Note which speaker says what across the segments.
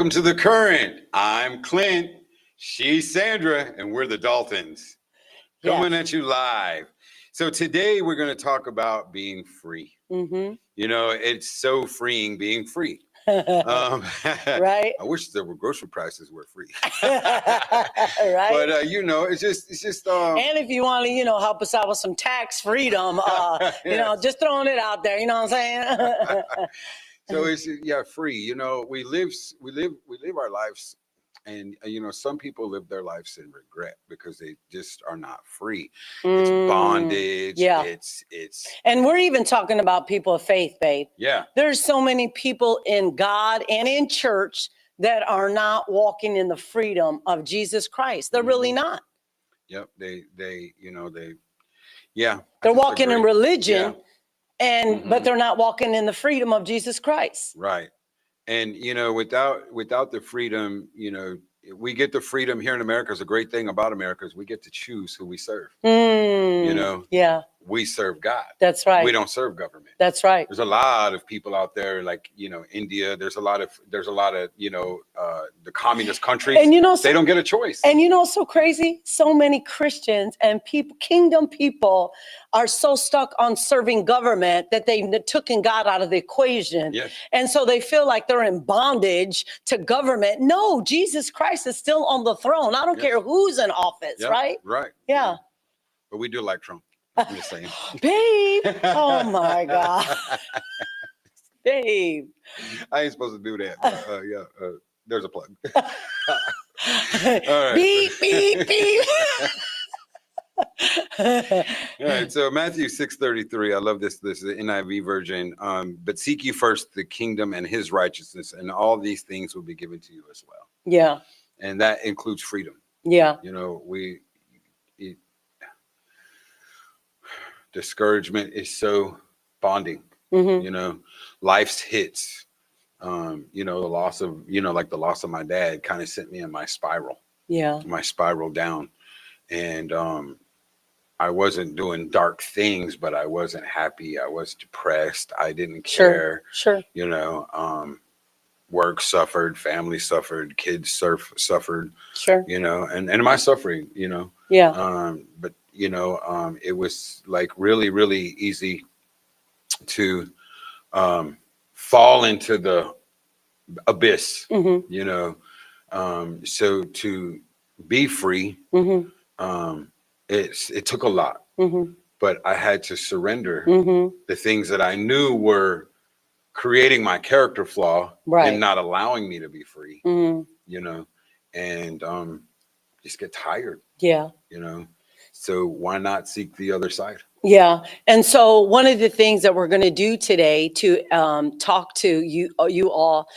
Speaker 1: Welcome to The Current. I'm Clint, she's Sandra, and we're the Daltons. Coming at you live. So today we're going to talk about being free.
Speaker 2: Mm-hmm.
Speaker 1: You know, it's so freeing being free.
Speaker 2: Right.
Speaker 1: I wish there were grocery prices were free.
Speaker 2: Right.
Speaker 1: But you know, it's just.
Speaker 2: And if you want to, help us out with some tax freedom,
Speaker 1: Yes.
Speaker 2: just throwing it out there. You know what I'm saying?
Speaker 1: So it's free. You know, we live our lives, and some people live their lives in regret because they just are not free. It's bondage.
Speaker 2: Yeah.
Speaker 1: It's.
Speaker 2: And we're even talking about people of faith, babe.
Speaker 1: Yeah.
Speaker 2: There's so many people in God and in church that are not walking in the freedom of Jesus Christ. They're really not.
Speaker 1: Yep. They.
Speaker 2: They're walking in religion.
Speaker 1: Yeah.
Speaker 2: But they're not walking in the freedom of Jesus Christ.
Speaker 1: Right. And, without the freedom, we get the freedom here in America. Is a great thing about America is we get to choose who we serve.
Speaker 2: Yeah.
Speaker 1: We serve God.
Speaker 2: That's right.
Speaker 1: We don't serve government.
Speaker 2: That's right.
Speaker 1: There's a lot of people out there like, India. There's a lot of, the communist countries.
Speaker 2: And
Speaker 1: they don't get a choice.
Speaker 2: And so crazy. So many Christians and people, kingdom people are so stuck on serving government that they took God out of the equation.
Speaker 1: Yes.
Speaker 2: And so they feel like they're in bondage to government. No, Jesus Christ is still on the throne. I don't care who's in office, right?
Speaker 1: Right.
Speaker 2: Yeah.
Speaker 1: But we do like Trump. I'm just saying.
Speaker 2: Babe. Oh my God. Babe.
Speaker 1: I ain't supposed to do that. But, there's a plug.
Speaker 2: All right. Beep, beep, beep.
Speaker 1: All right, so Matthew 6:33. I love this. This is the NIV version. But seek ye first the kingdom and his righteousness, and all these things will be given to you as well.
Speaker 2: Yeah.
Speaker 1: And that includes freedom.
Speaker 2: Yeah.
Speaker 1: Discouragement is so bonding. Life's hits. The loss of, the loss of my dad kind of sent me in my spiral.
Speaker 2: Yeah.
Speaker 1: My spiral down. And I wasn't doing dark things, but I wasn't happy. I was depressed. I didn't care.
Speaker 2: Sure.
Speaker 1: Work suffered, family suffered, kids suffered.
Speaker 2: Sure.
Speaker 1: And my suffering,
Speaker 2: Yeah.
Speaker 1: But it was like really, really easy to fall into the abyss. So to be free, it took a lot, but I had to surrender the things that I knew were creating my character flaw and not allowing me to be free, and just get tired.
Speaker 2: Yeah.
Speaker 1: So why not seek the other side?
Speaker 2: Yeah. And so one of the things that we're going to do today to talk to you all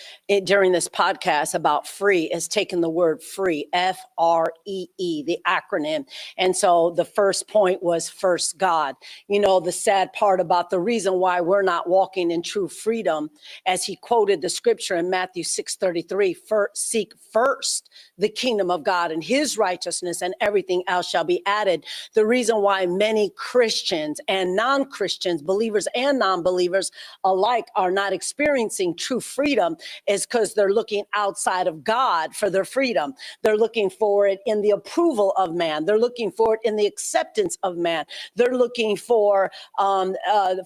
Speaker 2: during this podcast about free is taking the word free, F-R-E-E, the acronym. And so the first point was first God. The sad part about the reason why we're not walking in true freedom, as he quoted the scripture in Matthew 6:33, seek first the kingdom of God and his righteousness, and everything else shall be added. The reason why many Christians and non-Christians, believers and non-believers alike, are not experiencing true freedom is because they're looking outside of God for their freedom. They're looking for it in the approval of man. They're looking for it in the acceptance of man. They're looking for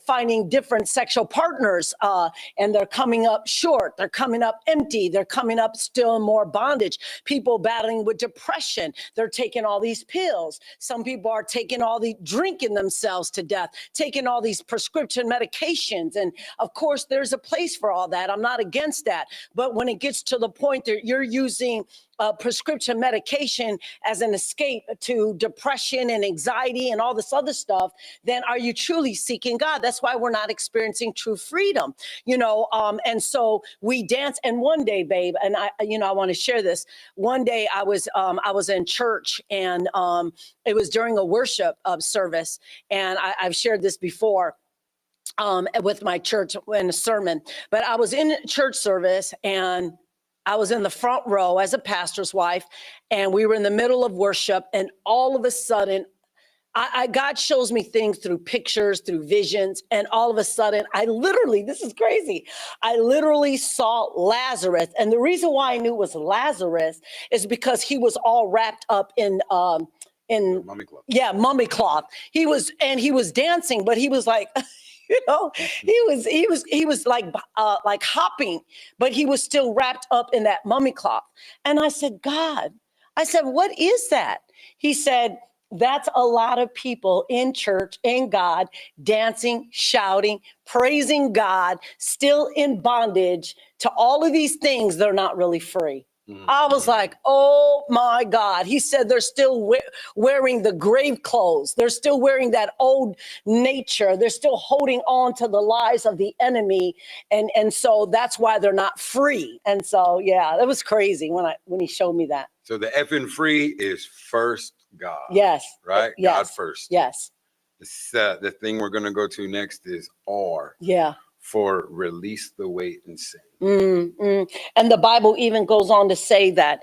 Speaker 2: finding different sexual partners, and they're coming up short. They're coming up empty. They're coming up still in more bondage. People battling with depression, they're taking all these pills. Some people are taking drinking themselves to death, taking all these prescription medications. And of course, there's a place for all that. I'm not against that. But when it gets to the point that you're using prescription medication as an escape to depression and anxiety and all this other stuff, then are you truly seeking God? That's why we're not experiencing true freedom, and so we dance. And one day, babe, and I want to share this. One day I was in church, and it was during a worship service. And I've shared this before with my church in a sermon, but I was in church service, and I was in the front row as a pastor's wife, and we were in the middle of worship, and all of a sudden God shows me things through pictures, through visions. And all of a sudden, this is crazy. I literally saw Lazarus. And the reason why I knew it was Lazarus is because he was all wrapped up in
Speaker 1: mummy cloth.
Speaker 2: Yeah, mummy cloth. He was dancing, but he was like, he was like hopping, but he was still wrapped up in that mummy cloth. And I said, God, what is that? He said, that's a lot of people in church, in God, dancing, shouting, praising God, still in bondage to all of these things. They're not really free. I was like, oh my God. He said they're still wearing the grave clothes. They're still wearing that old nature. They're still holding on to the lies of the enemy. And so that's why they're not free. And so, yeah, that was crazy when he showed me that.
Speaker 1: So the effing free is first God.
Speaker 2: Yes.
Speaker 1: Right?
Speaker 2: Yes.
Speaker 1: God first.
Speaker 2: Yes.
Speaker 1: The thing we're going to go to next is R.
Speaker 2: Yeah.
Speaker 1: For release the weight and sin.
Speaker 2: And the Bible even goes on to say that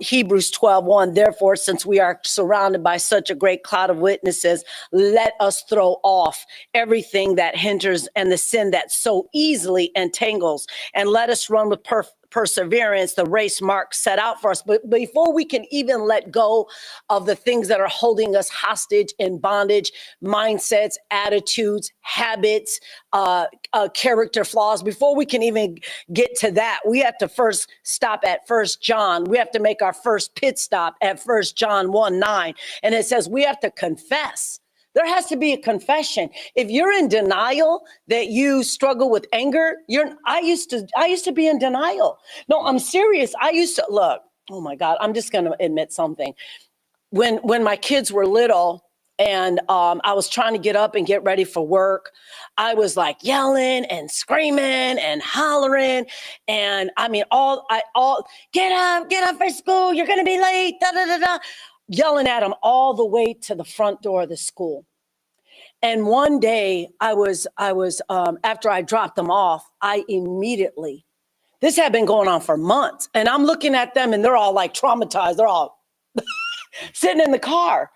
Speaker 2: Hebrews 12:1, therefore, since we are surrounded by such a great cloud of witnesses, let us throw off everything that hinders and the sin that so easily entangles, and let us run with perseverance the race mark set out for us. But before we can even let go of the things that are holding us hostage in bondage, mindsets, attitudes, habits, character flaws, before we can even get to that, we have to first stop at 1 John. We have to make our first pit stop at 1 John 1:9. And it says we have to confess. There has to be a confession. If you're in denial that you struggle with anger, I used to be in denial. No, I'm serious. I used to look, oh my God, I'm just going to admit something. When my kids were little and I was trying to get up and get ready for work, I was like yelling and screaming and hollering. And I mean, get up for school. You're going to be late. Da, da, da, da. Yelling at them all the way to the front door of the school. And one day I was after I dropped them off, this had been going on for months, and I'm looking at them and they're all like traumatized. They're all sitting in the car,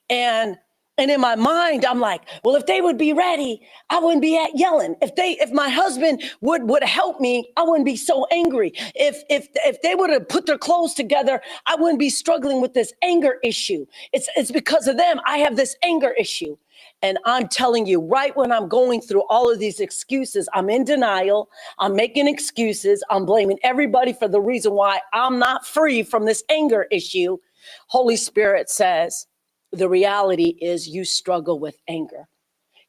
Speaker 2: and in my mind, I'm like, well, if they would be ready, I wouldn't be yelling. If my husband would help me, I wouldn't be so angry. If they would have put their clothes together, I wouldn't be struggling with this anger issue. It's because of them. I have this anger issue. And I'm telling you, right when I'm going through all of these excuses, I'm in denial. I'm making excuses. I'm blaming everybody for the reason why I'm not free from this anger issue. Holy Spirit says, the reality is you struggle with anger.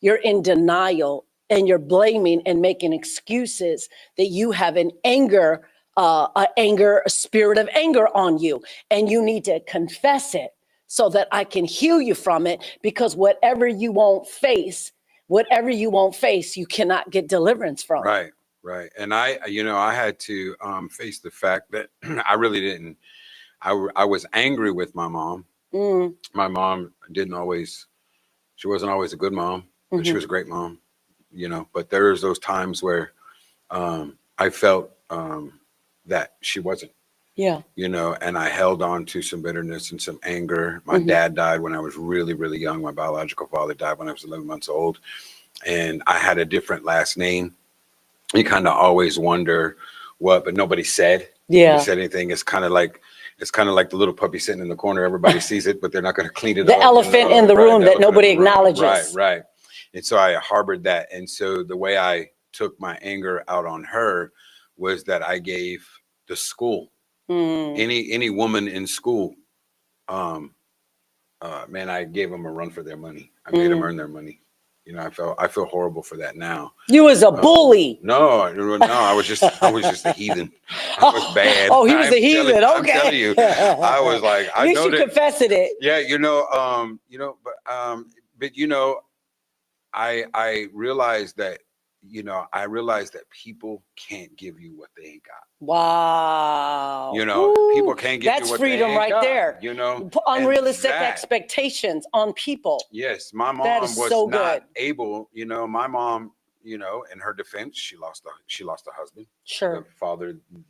Speaker 2: You're in denial and you're blaming and making excuses that you have an a spirit of anger on you. And you need to confess it so that I can heal you from it, because whatever you won't face, you cannot get deliverance from.
Speaker 1: Right. Right. And I had to face the fact that I really didn't. I was angry with my mom. My mom she wasn't always a good mom, but she was a great mom, but there's those times where I felt that she wasn't.
Speaker 2: Yeah.
Speaker 1: And I held on to some bitterness and some anger. My dad died when I was really, really young. My biological father died when I was 11 months old. And I had a different last name. You kind of always wonder but nobody said.
Speaker 2: Yeah.
Speaker 1: Nobody said anything. It's kind of like the little puppy sitting in the corner. Everybody sees it, but they're not going to clean it up.
Speaker 2: The elephant in the room that nobody acknowledges.
Speaker 1: Right. And so I harbored that. And so the way I took my anger out on her was that I gave the school, any woman in school, man, I gave them a run for their money. I made them earn their money. I feel horrible for that now.
Speaker 2: You was a bully.
Speaker 1: No, I was just a heathen. I was bad.
Speaker 2: Oh, he was a heathen. Okay.
Speaker 1: I'm telling you, I was like,
Speaker 2: I know you confessed it.
Speaker 1: Yeah, I realized that, people can't give you what they ain't got.
Speaker 2: Wow.
Speaker 1: People can't give you what they ain't got. That's freedom right
Speaker 2: there. Unrealistic expectations on people.
Speaker 1: Yes, my mom was so not able. My mom, in her defense, she lost a husband.
Speaker 2: Sure.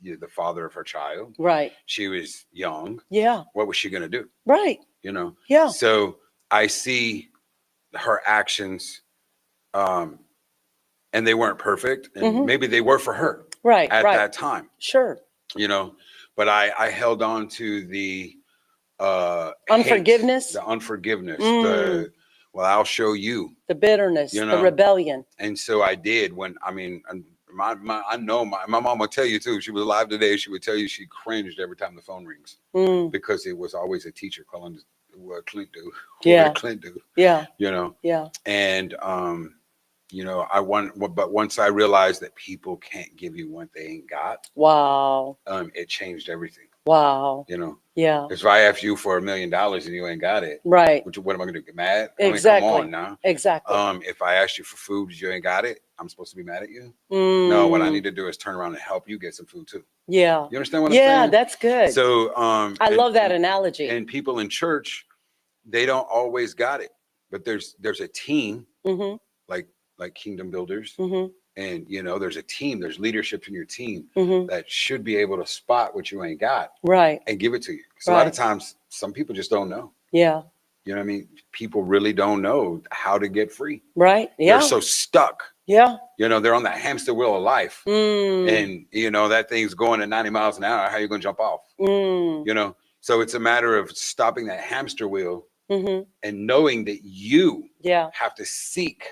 Speaker 1: The father of her child.
Speaker 2: Right.
Speaker 1: She was young.
Speaker 2: Yeah.
Speaker 1: What was she gonna do?
Speaker 2: Right.
Speaker 1: Yeah.
Speaker 2: So
Speaker 1: I see her actions, and they weren't perfect, and maybe they were for her at that time.
Speaker 2: Sure.
Speaker 1: You know, but I held on to the
Speaker 2: unforgiveness,
Speaker 1: hate, the unforgiveness, the, well, I'll show you,
Speaker 2: the bitterness, you know, the rebellion.
Speaker 1: And so I did. When, I mean, I know my mom will tell you too. She was alive today. She would tell you she cringed every time the phone rings because it was always a teacher calling what Clint do.
Speaker 2: Yeah.
Speaker 1: What did Clint do?
Speaker 2: Yeah.
Speaker 1: You know.
Speaker 2: Yeah.
Speaker 1: And you know, but once I realized that people can't give you what they ain't got.
Speaker 2: Wow.
Speaker 1: It changed everything.
Speaker 2: Wow.
Speaker 1: You know.
Speaker 2: Yeah.
Speaker 1: If I ask you for $1 million and you ain't got it,
Speaker 2: right?
Speaker 1: What am I going to get mad?
Speaker 2: Exactly.
Speaker 1: I mean, come on now.
Speaker 2: Exactly.
Speaker 1: If I ask you for food and you ain't got it, I'm supposed to be mad at you? No, what I need to do is turn around and help you get some food too.
Speaker 2: Yeah.
Speaker 1: You understand what I'm saying?
Speaker 2: Yeah, that's good.
Speaker 1: So
Speaker 2: I love that analogy.
Speaker 1: And people in church, they don't always got it, but there's a team like Kingdom Builders. And, you know, there's a team, there's leadership in your team that should be able to spot what you ain't got. Right. And give it to you. Because a lot of times, some people just don't know. Yeah. You know what I mean? People really don't know how to get free. Right. Yeah. They're so stuck. Yeah. You know, they're on that hamster wheel of life. And, you know, that thing's going at 90 miles an hour. How are you going to jump off? You know? So it's a matter of stopping that hamster wheel and knowing that you have to seek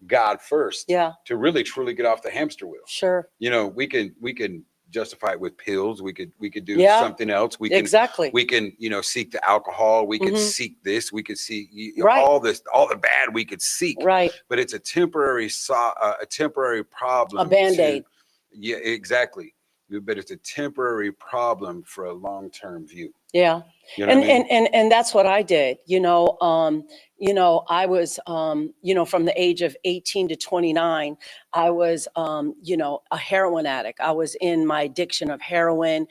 Speaker 1: God first to really truly get off the hamster wheel. Sure. You know, we can justify it with pills. We could do something else. We can we can, you know, seek the alcohol. We can seek this. We could see all the bad we could seek. Right. But it's a temporary problem.
Speaker 2: A Band-Aid.
Speaker 1: Yeah, exactly. But it's a temporary problem for a long-term view.
Speaker 2: Yeah. You know and that's what I did. You know, I was, you know, from the age of 18 to 29, I was, you know, a heroin addict. I was in my addiction of heroin,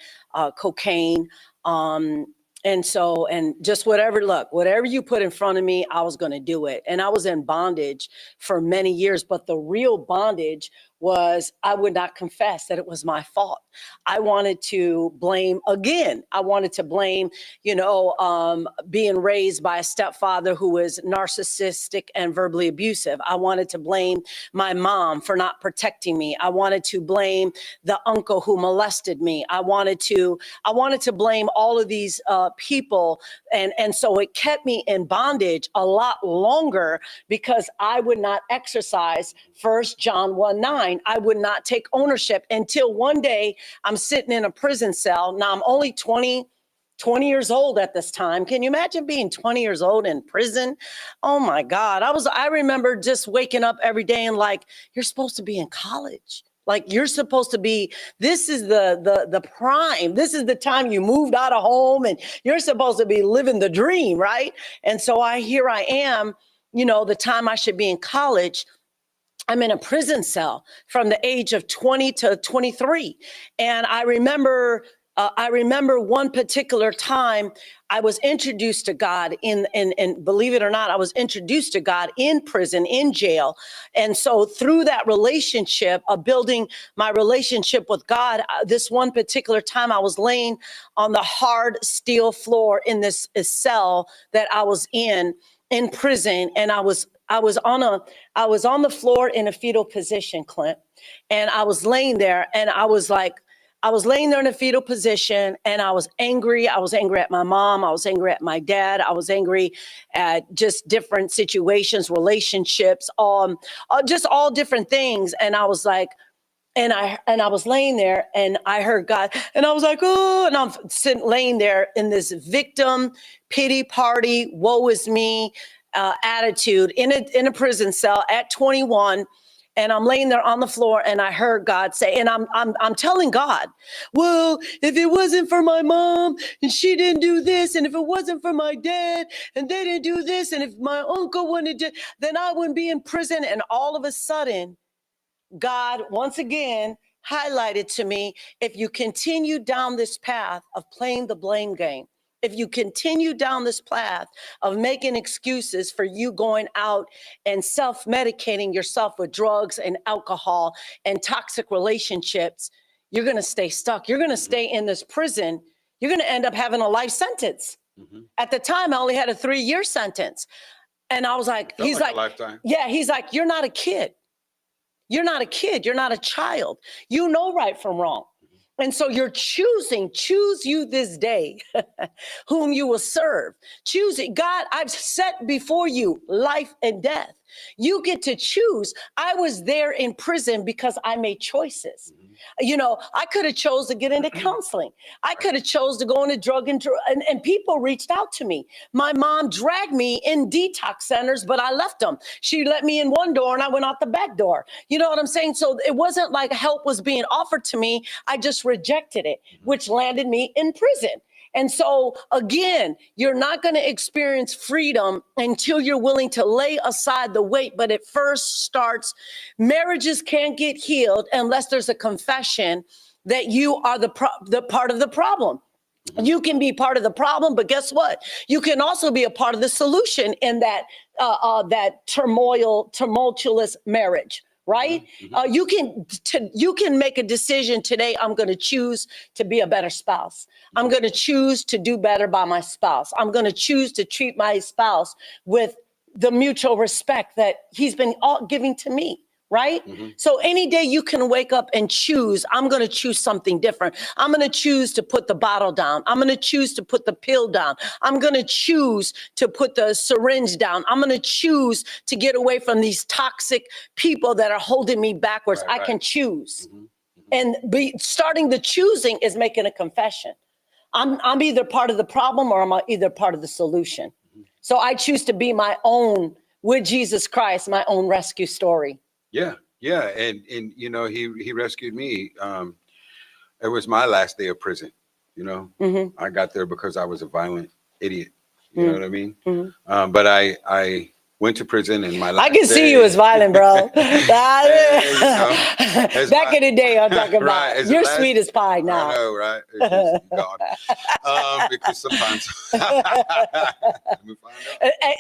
Speaker 2: cocaine, and so, and just whatever you put in front of me, I was going to do it. And I was in bondage for many years, but the real bondage was I would not confess that it was my fault. I wanted to blame again. I wanted to blame, you know, being raised by a stepfather who was narcissistic and verbally abusive. I wanted to blame my mom for not protecting me. I wanted to blame the uncle who molested me. I wanted to blame all of these people. And so it kept me in bondage a lot longer because I would not exercise 1 John 1:9. I would not take ownership until one day I'm sitting in a prison cell. Now I'm only 20 years old at this time. Can you imagine being 20 years old in prison? Oh my God. I remember just waking up every day and like, you're supposed to be in college. Like you're supposed to be, this is the prime. This is the time you moved out of home and you're supposed to be living the dream, right? And so here I am, you know, the time I should be in college. I'm in a prison cell from the age of 20 to 23. And I remember one particular time I was introduced to God and believe it or not, I was introduced to God in prison, in jail. And so through that relationship of building my relationship with God, this one particular time I was laying on the hard steel floor in this cell that I was in prison. And I was on the floor in a fetal position, Clint. And I was laying there and I was laying there in a fetal position and I was angry. I was angry at my mom. I was angry at my dad. I was angry at just different situations, relationships, just all different things. And I was like, and I was laying there and I heard God and I was like, oh, and I'm laying there in this victim pity party, woe is me attitude in a prison cell at 21. And I'm laying there on the floor and I heard God say, and I'm telling God, well, if it wasn't for my mom and she didn't do this, and if it wasn't for my dad and they didn't do this, and if my uncle wouldn't have did, then I wouldn't be in prison. And all of a sudden, God once again highlighted to me, if you continue down this path of playing the blame game, if you continue down this path of making excuses for you going out and self-medicating yourself with drugs and alcohol and toxic relationships, you're going to stay stuck. You're going to stay in this prison. You're going to end up having a life sentence. At the time, I only had a 3-year sentence. And I was like, he's like,
Speaker 1: a lifetime.
Speaker 2: Yeah, he's like, you're not a kid. You're not a kid. You're not a child. You know right from wrong. And so you're choose you this day whom you will serve. Choose it. God, I've set before you life and death. You get to choose. I was there in prison because I made choices. You know, I could have chose to get into counseling. I could have chose to go into drug and people reached out to me. My mom dragged me in detox centers, but I left them. She let me in one door and I went out the back door. You know what I'm saying? So it wasn't like help was being offered to me. I just rejected it, which landed me in prison. And so, again, you're not going to experience freedom until you're willing to lay aside the weight. But it first starts, marriages can't get healed unless there's a confession that you are the part of the problem. You can be part of the problem, but guess what? You can also be a part of the solution in that tumultuous marriage. Right? You can make a decision today. I'm going to choose to be a better spouse. I'm going to choose to do better by my spouse. I'm going to choose to treat my spouse with the mutual respect that he's been giving to me. Right? So any day you can wake up and choose, I'm going to choose something different. I'm going to choose to put the bottle down. I'm going to choose to put the pill down. I'm going to choose to put the syringe down. I'm going to choose to get away from these toxic people that are holding me backwards. I can choose. And starting the choosing is making a confession. I'm either part of the problem or I'm either part of the solution. So I choose to be my own, with Jesus Christ, my own rescue story.
Speaker 1: Yeah. And you know, he rescued me. It was my last day of prison. You know, I got there because I was a violent idiot. You know what I mean? But I went to prison in my last
Speaker 2: I can see you as violent, bro. Back in the day, I'm talking about.
Speaker 1: Right,
Speaker 2: You're sweet as pie now.
Speaker 1: I know, right? It's God. Because sometimes,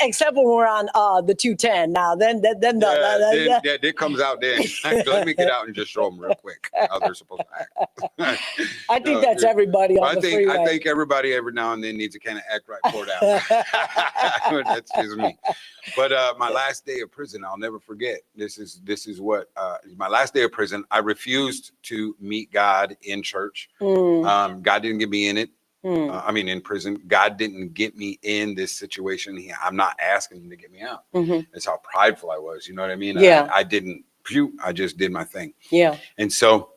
Speaker 2: except when we're on the 210 now. Then
Speaker 1: it comes out then. Let me get out and just show them real quick how they're supposed to act.
Speaker 2: I think that's everybody on the freeway.
Speaker 1: I think everybody every now and then needs to kind of act right for it out. That's just me. But my last day of prison, I'll never forget. This is what my last day of prison. I refused to meet God in church. God didn't get me in it. I mean, in prison, God didn't get me in this situation. I'm not asking him to get me out. That's how prideful I was. You know what I mean?
Speaker 2: Yeah.
Speaker 1: I didn't puke. I just did my thing.
Speaker 2: Yeah. And
Speaker 1: so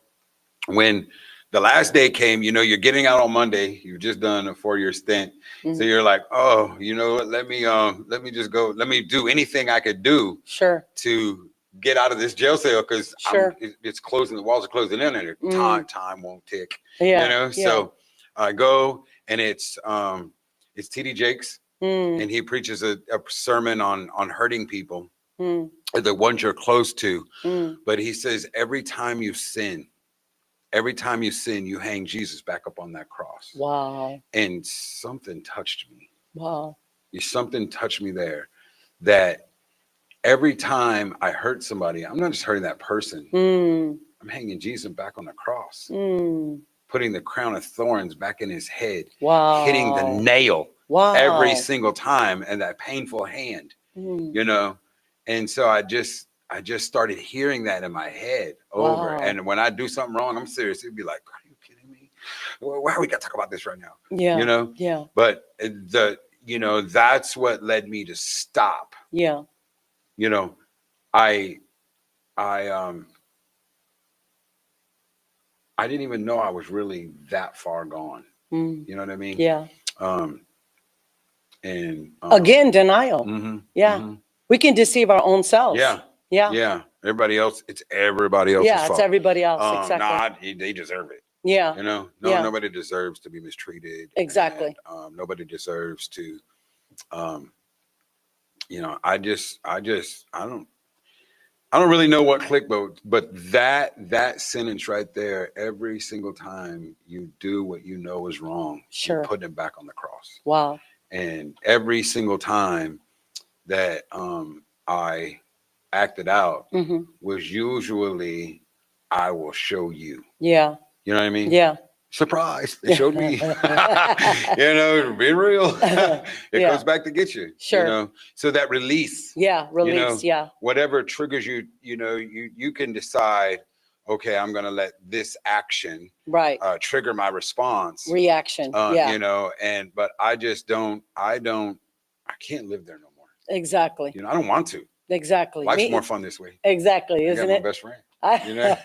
Speaker 1: when the last day came, you know, you're getting out on Monday. You've just done a 4-year stint. So you're like, oh, you know what? Let me just go. Let me do anything I could do.
Speaker 2: Sure.
Speaker 1: To get out of this jail cell because it's closing. The walls are closing in there. Time won't tick. Yeah. You know. So I go and it's TD Jakes and he preaches a sermon on hurting people, the ones you're close to. But he says every time you sin, you hang Jesus back up on that cross.
Speaker 2: Wow.
Speaker 1: And something touched me.
Speaker 2: Wow.
Speaker 1: Something touched me there that every time I hurt somebody, I'm not just hurting that person. I'm hanging Jesus back on the cross, putting the crown of thorns back in his head, hitting the nail every single time, and that painful hand, you know? And so I just started hearing that in my head over. And when I do something wrong, I'm serious. It'd be like, are you kidding me? Well, why we got to talk about this right now?
Speaker 2: Yeah.
Speaker 1: You know?
Speaker 2: Yeah.
Speaker 1: But that's what led me to stop.
Speaker 2: Yeah.
Speaker 1: You know, I didn't even know I was really that far gone. You know what I mean?
Speaker 2: Yeah.
Speaker 1: And
Speaker 2: again, denial. Yeah. We can deceive our own selves.
Speaker 1: Yeah.
Speaker 2: Yeah.
Speaker 1: Yeah. Everybody else, it's everybody else's fault.
Speaker 2: Yeah, it's everybody else. Exactly.
Speaker 1: They deserve it.
Speaker 2: Yeah.
Speaker 1: You know, nobody deserves to be mistreated.
Speaker 2: Exactly.
Speaker 1: And, nobody deserves to, you know, I don't really know what clicked, but that sentence right there, every single time you do what you know is wrong, you're putting it back on the cross.
Speaker 2: Wow.
Speaker 1: And every single time that I acted out was usually, I will show you.
Speaker 2: Yeah.
Speaker 1: You know what I mean?
Speaker 2: Yeah.
Speaker 1: surprise, they showed me, you know, being real. It goes back to get you,
Speaker 2: sure.
Speaker 1: You know, so that release,
Speaker 2: release,
Speaker 1: you know, whatever triggers you, you know, you can decide, okay, I'm going to let this action trigger my response,
Speaker 2: reaction,
Speaker 1: you know, but I just I can't live there no more.
Speaker 2: Exactly.
Speaker 1: You know, I don't want to.
Speaker 2: Exactly.
Speaker 1: Life's more fun this way.
Speaker 2: Exactly, isn't it?
Speaker 1: My best friend. You know?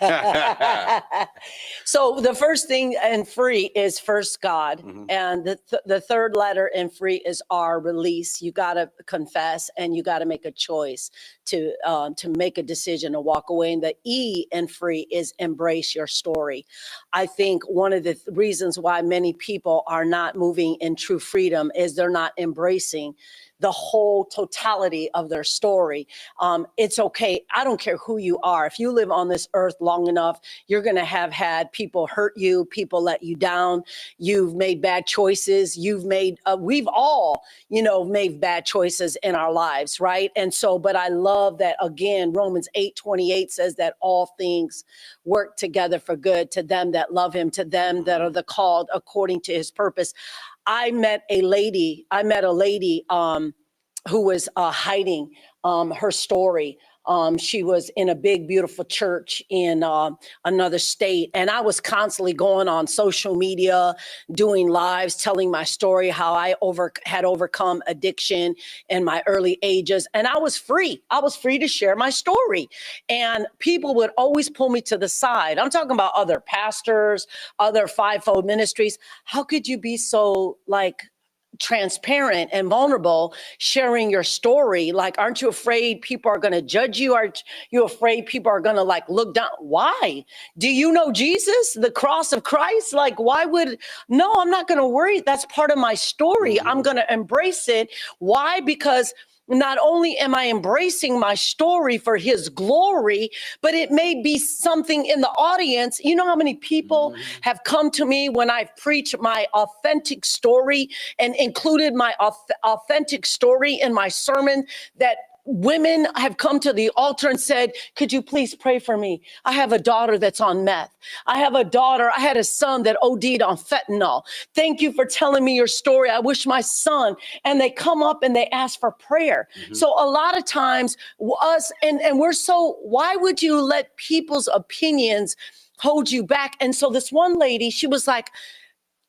Speaker 2: So the first thing in free is first God. And the third letter in free is R, release. You got to confess and you got to make a choice to make a decision to walk away. And the E in free is embrace your story. I think one of the reasons why many people are not moving in true freedom is they're not embracing the whole totality of their story. It's okay. I don't care who you are. If you live on this earth long enough, you're going to have had people hurt you, people let you down. You've made bad choices. We've all, you know, made bad choices in our lives, right? And so, but I love that, again, Romans 8:28 says that all things work together for good to them that love him, to them that are the called according to his purpose. I met a lady who was hiding her story. She was in a big, beautiful church in another state. And I was constantly going on social media, doing lives, telling my story, how I had overcome addiction in my early ages. And I was free. I was free to share my story. And people would always pull me to the side. I'm talking about other pastors, other fivefold ministries. How could you be so transparent and vulnerable, sharing your story? Like, aren't you afraid people are going to judge you? Aren't you afraid people are going to look down? Why? Do you know Jesus, the cross of Christ? No, I'm not going to worry. That's part of my story. I'm going to embrace it. Why? Because not only am I embracing my story for his glory, but it may be something in the audience. You know how many people have come to me when I've preached my authentic story and included my authentic story in my sermon, that women have come to the altar and said, could you please pray for me? I have a daughter that's on meth. I had a son that OD'd on fentanyl. Thank you for telling me your story. I wish my son, and they come up and they ask for prayer. So a lot of times why would you let people's opinions hold you back? And so this one lady, she was like,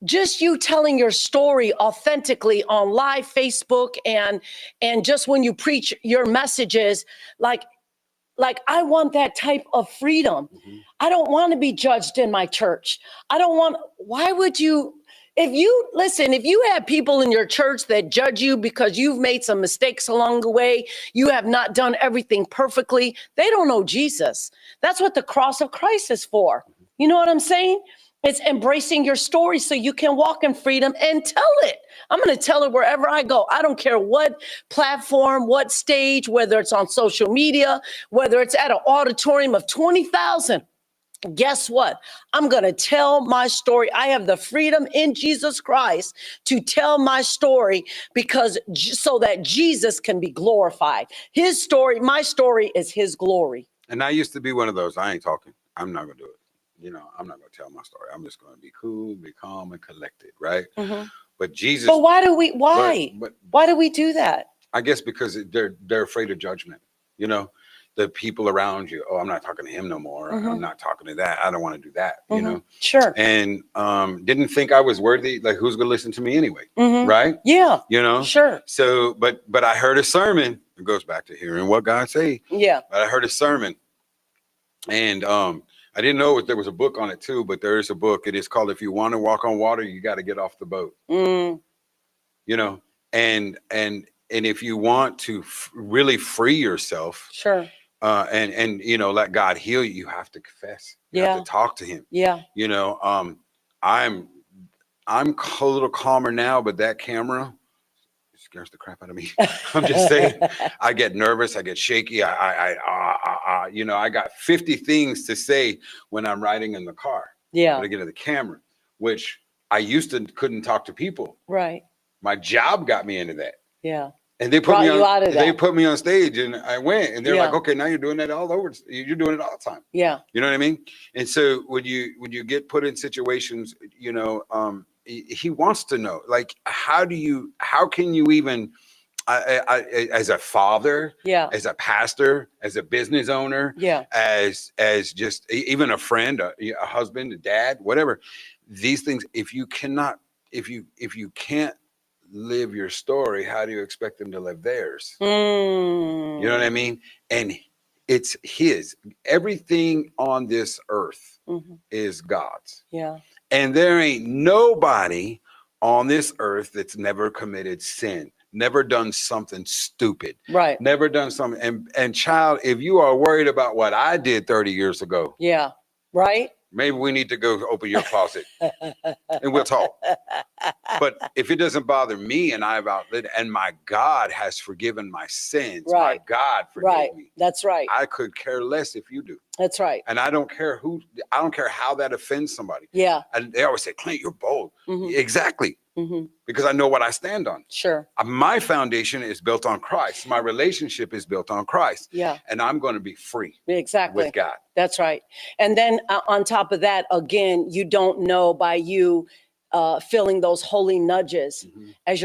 Speaker 2: just you telling your story authentically on live Facebook and just when you preach your messages, like I want that type of freedom. I don't want to be judged in my church. Why would you, if you have people in your church that judge you because you've made some mistakes along the way, you have not done everything perfectly, they don't know Jesus. That's what the cross of Christ is for. You know what I'm saying? It's embracing your story so you can walk in freedom and tell it. I'm going to tell it wherever I go. I don't care what platform, what stage, whether it's on social media, whether it's at an auditorium of 20,000. Guess what? I'm going to tell my story. I have the freedom in Jesus Christ to tell my story so that Jesus can be glorified. His story, my story is his glory.
Speaker 1: And I used to be one of those. I ain't talking. I'm not going to do it. You know, I'm not going to tell my story. I'm just going to be cool, be calm and collected, right? But Jesus.
Speaker 2: But why do we do that?
Speaker 1: I guess because they're afraid of judgment. You know, the people around you. Oh, I'm not talking to him no more. I'm not talking to that. I don't want to do that. You know.
Speaker 2: Sure.
Speaker 1: And didn't think I was worthy. Like, who's going to listen to me anyway? Right?
Speaker 2: Yeah.
Speaker 1: You know.
Speaker 2: Sure.
Speaker 1: So, but I heard a sermon. It goes back to hearing what God say.
Speaker 2: Yeah.
Speaker 1: But I heard a sermon, and I didn't know there was a book on it too, but there is a book. It is called "If You Want to Walk on Water, You Got to Get Off the Boat." You know, and if you want to really free yourself,
Speaker 2: sure,
Speaker 1: and you know, let God heal you, you have to confess. You have to talk to Him.
Speaker 2: Yeah.
Speaker 1: You know, I'm a little calmer now, but that camera scares the crap out of me. I'm just saying, I get nervous, I get shaky. You know, I got 50 things to say when I'm riding in the car.
Speaker 2: Yeah.
Speaker 1: But I get to the camera, which I used to couldn't talk to people.
Speaker 2: Right.
Speaker 1: My job got me into that.
Speaker 2: Yeah.
Speaker 1: And they put me on. They put me on stage, and I went. And they're like, "Okay, now you're doing that all over. You're doing it all the time."
Speaker 2: Yeah.
Speaker 1: You know what I mean? And so when you get put in situations, he wants to know, like, how can you even, as a father, as a pastor, as a business owner, as just even a friend, a husband, a dad, whatever, these things, if you can't live your story, how do you expect them to live theirs? You know what I mean? And it's his. Everything on this earth is God's.
Speaker 2: Yeah.
Speaker 1: And there ain't nobody on this earth that's never committed sin, never done something stupid,
Speaker 2: right?
Speaker 1: Never done something. And child, if you are worried about what I did 30 years ago,
Speaker 2: right?
Speaker 1: Maybe we need to go open your closet and we'll talk. But if it doesn't bother me and I've outlived, and my God has forgiven my sins, my God forgave me.
Speaker 2: That's right.
Speaker 1: I could care less if you do.
Speaker 2: That's right.
Speaker 1: And I don't care how that offends somebody.
Speaker 2: Yeah.
Speaker 1: And they always say, Clint, you're bold. Exactly. Because I know what I stand on.
Speaker 2: Sure.
Speaker 1: My foundation is built on Christ. My relationship is built on Christ.
Speaker 2: Yeah.
Speaker 1: And I'm going to be free.
Speaker 2: Exactly.
Speaker 1: With God.
Speaker 2: That's right. And then on top of that, again, you don't know by you feeling those holy nudges as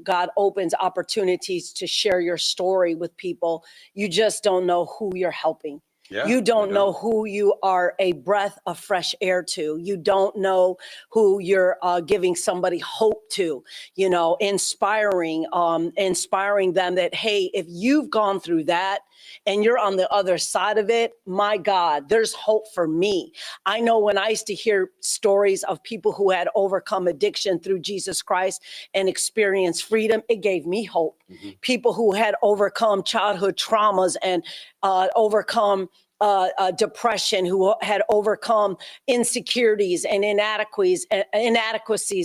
Speaker 2: God opens opportunities to share your story with people. You just don't know who you're helping. Yeah, you don't know who you are a breath of fresh air to. You don't know who you're giving somebody hope to, inspiring them that, hey, if you've gone through that and you're on the other side of it, my God, there's hope for me. I know when I used to hear stories of people who had overcome addiction through Jesus Christ and experienced freedom, it gave me hope. People who had overcome childhood traumas and overcome depression, who had overcome insecurities and inadequacies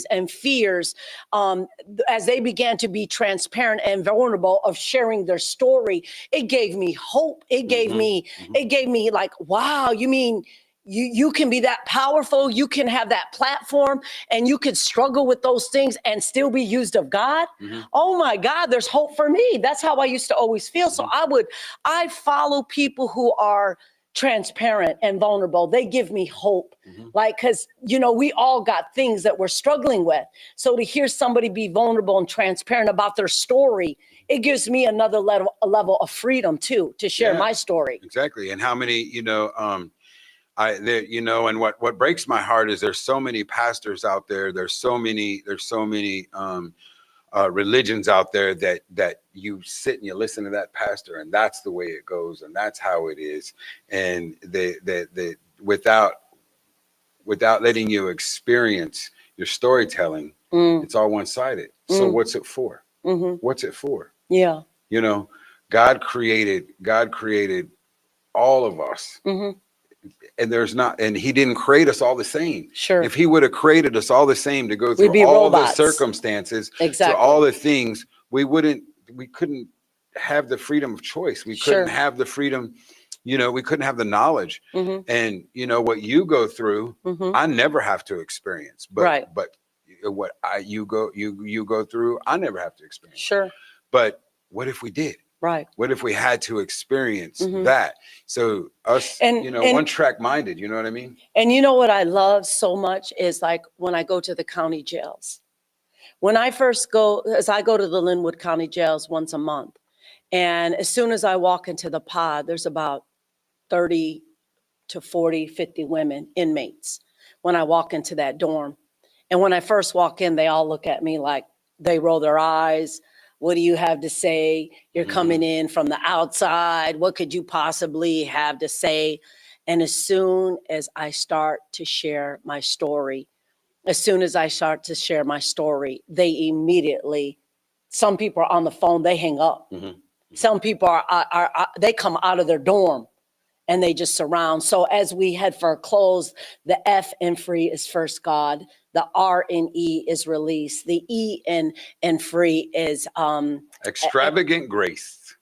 Speaker 2: and fears, as they began to be transparent and vulnerable of sharing their story, it gave me hope. It gave me like, wow, you mean you can be that powerful, you can have that platform, and you can struggle with those things and still be used of God? Oh my God, there's hope for me. That's how I used to always feel. So I follow people who are transparent and vulnerable. They give me hope. Like, because, we all got things that we're struggling with. So to hear somebody be vulnerable and transparent about their story, it gives me another level of freedom too, to share my story.
Speaker 1: Exactly. And how many, and what breaks my heart is there's so many pastors out there. There's so many religions out there that you sit and you listen to that pastor, and that's the way it goes, and that's how it is, and they without letting you experience your storytelling, it's all one-sided. So what's it for? What's it for?
Speaker 2: Yeah.
Speaker 1: God created all of us. And he didn't create us all the same.
Speaker 2: Sure.
Speaker 1: If he would have created us all the same to go through all the circumstances, to all the things, we couldn't have the freedom of choice. We couldn't have the freedom, we couldn't have the knowledge. And what you go through, I never have to experience. But what you go through, I never have to experience.
Speaker 2: Sure.
Speaker 1: But what if we did?
Speaker 2: Right.
Speaker 1: What if we had to experience that? So us, one track minded, you know what I mean?
Speaker 2: And what I love so much is, like, when I go to the county jails. When I first go to the Linwood County jails once a month. And as soon as I walk into the pod, there's about 30 to 40, 50 women, inmates, when I walk into that dorm. And when I first walk in, they all look at me like, they roll their eyes. What do you have to say? You're coming in from the outside. What could you possibly have to say? And as soon as I start to share my story, they immediately, some people are on the phone, they hang up. Some people are they come out of their dorm and they just surround. So as we head for a close, the F in free is first God. The R in E is release. The E in free is
Speaker 1: extravagant grace.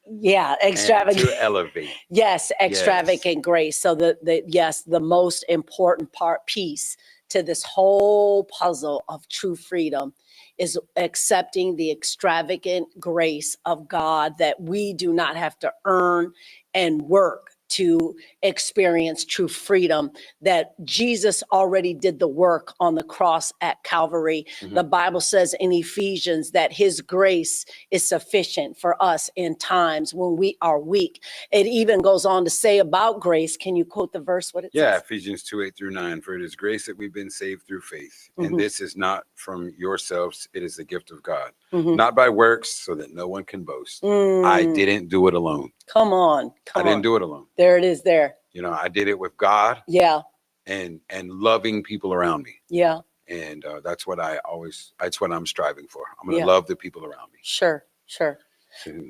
Speaker 2: Yeah, extravagant.
Speaker 1: And to elevate.
Speaker 2: Yes, extravagant grace. So the most important piece to this whole puzzle of true freedom is accepting the extravagant grace of God that we do not have to earn and work to experience true freedom, that Jesus already did the work on the cross at Calvary. The Bible says in Ephesians that his grace is sufficient for us in times when we are weak. It even goes on to say about grace. Can you quote the verse, what it says?
Speaker 1: Yeah, Ephesians 2:8-9. For it is grace that we've been saved through faith. And this is not from yourselves. It is the gift of God, not by works, so that no one can boast. I didn't do it alone.
Speaker 2: Come on.
Speaker 1: I didn't do it alone.
Speaker 2: There it is there.
Speaker 1: You know, I did it with God.
Speaker 2: Yeah.
Speaker 1: And loving people around me.
Speaker 2: Yeah.
Speaker 1: And that's what I'm striving for. I'm going to love the people around me.
Speaker 2: Sure.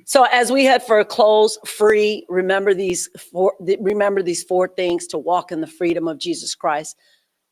Speaker 2: So as we head for a close, free, remember these four things to walk in the freedom of Jesus Christ.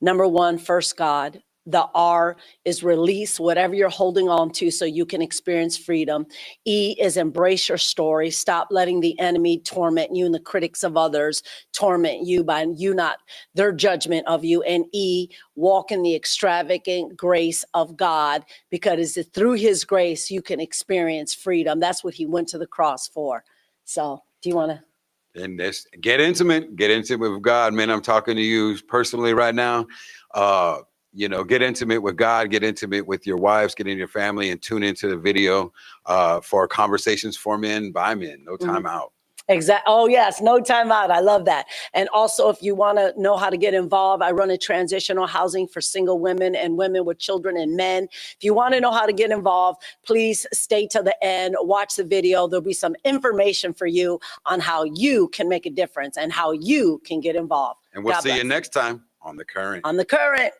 Speaker 2: Number one, first God. The R is release whatever you're holding on to so you can experience freedom. E is embrace your story. Stop letting the enemy torment you and the critics of others torment you by not their judgment of you. And E, walk in the extravagant grace of God, because it's through his grace you can experience freedom. That's what he went to the cross for. So do you want to?
Speaker 1: And this, get intimate with God, man. I'm talking to you personally right now. You know, get intimate with God, get intimate with your wives, get in your family, and tune into the video for conversations for men by men. No time out.
Speaker 2: Exactly. Oh, yes. No time out. I love that. And also, if you want to know how to get involved, I run a transitional housing for single women and women with children and men. If you want to know how to get involved, please stay to the end, watch the video. There'll be some information for you on how you can make a difference and how you can get involved.
Speaker 1: And we'll see you next time on The Current.
Speaker 2: On The Current.